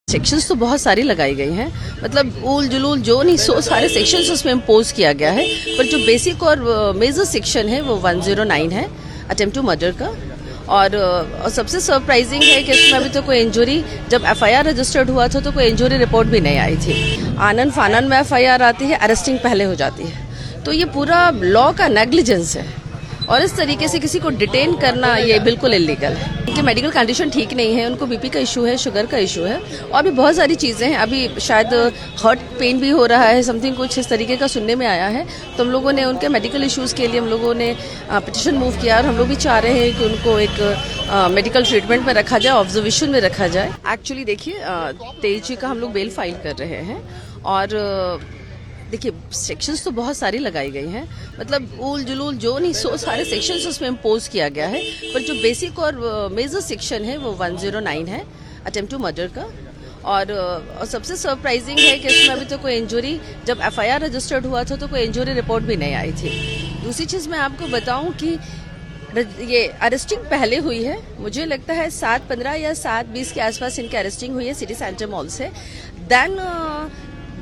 Sections तो बहुत सारी लगाई गई हैं, मतलब उल जुलूल जो नहीं सो सारे सेक्शंस उसमें इम्पोज किया गया है। पर जो बेसिक और मेजर सेक्शन है वो 109 है, अटेम्प्ट टू मर्डर का। और सबसे सरप्राइजिंग है कि इसमें अभी तो कोई इंजरी, जब एफआईआर रजिस्टर्ड हुआ था तो कोई इंजरी रिपोर्ट भी नहीं आई थी। आनन फानन में एफआईआर आती है, अरेस्टिंग पहले हो जाती है। तो ये पूरा लॉ का नेग्लिजेंस है और इस तरीके से किसी को डिटेन करना ये बिल्कुल इलीगल है। उनकी मेडिकल कंडीशन ठीक नहीं है, उनको बीपी का इशू है, शुगर का इशू है और भी बहुत सारी चीज़ें हैं। अभी शायद हार्ट पेन भी हो रहा है, समथिंग कुछ इस तरीके का सुनने में आया है। तो हम लोगों ने उनके मेडिकल इश्यूज़ के लिए हम लोगों ने पिटिशन मूव किया और हम लोग भी चाह रहे हैं कि उनको एक मेडिकल ट्रीटमेंट में रखा जाए, ऑब्जर्वेशन में रखा जाए। एक्चुअली देखिए, 23 जी का हम लोग बेल फाइल कर रहे हैं और देखिए सेक्शंस तो बहुत सारी लगाई गई हैं, मतलब उल जुलूल जो नहीं सो सारे सेक्शंस उसमें इम्पोज किया गया है। पर जो बेसिक और मेजर सेक्शन है वो 109 है, अटेम्प्ट टू मर्डर का। और सबसे सरप्राइजिंग है कि इसमें अभी तो कोई इंजरी, जब एफआईआर रजिस्टर्ड हुआ था तो कोई इंजरी रिपोर्ट भी नहीं आई थी। दूसरी चीज़ मैं आपको बताऊं कि ये अरेस्टिंग पहले हुई है, मुझे लगता है 7:15 या 7:20 के आसपास इनकी अरेस्टिंग हुई है सिटी सेंटर मॉल से। देन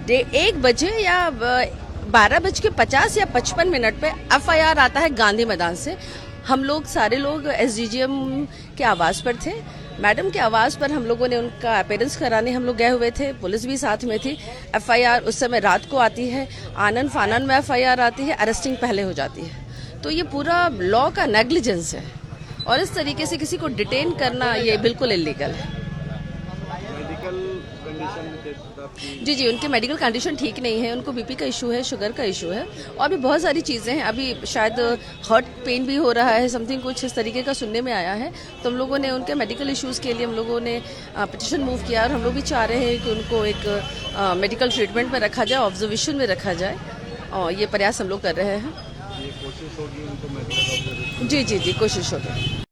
1 बजे या 12:50 या 55 पे एफआईआर आता है गांधी मैदान से। हम लोग सारे लोग एसडीजीएम के आवास पर थे। मैडम के आवास पर हम लोगों ने उनका अपीयरेंस कराने हम लोग गए हुए थे, पुलिस भी साथ में थी। एफआईआर उस समय रात को आती है, आनन फानन में एफआईआर आती है, अरेस्टिंग पहले हो जाती है। तो ये पूरा लॉ का नेग्लिजेंस है और इस तरीके से किसी को डिटेन करना ये बिल्कुल इलीगल है। जी, उनकी मेडिकल कंडीशन ठीक नहीं है, उनको बीपी का इशू है, शुगर का इशू है और भी बहुत सारी चीज़ें हैं। अभी शायद हार्ट पेन भी हो रहा है, समथिंग कुछ इस तरीके का सुनने में आया है। तो हम लोगों ने उनके मेडिकल इश्यूज़ के लिए हम लोगों ने पिटिशन मूव किया और हम लोग भी चाह रहे हैं कि उनको एक मेडिकल ट्रीटमेंट में रखा जाए, ऑब्जर्वेशन में रखा जाए और ये प्रयास हम लोग कर रहे हैं। ये कोशिश होगी उनको मेडिकल ऑब्जर्वेशन? जी, कोशिश होगी।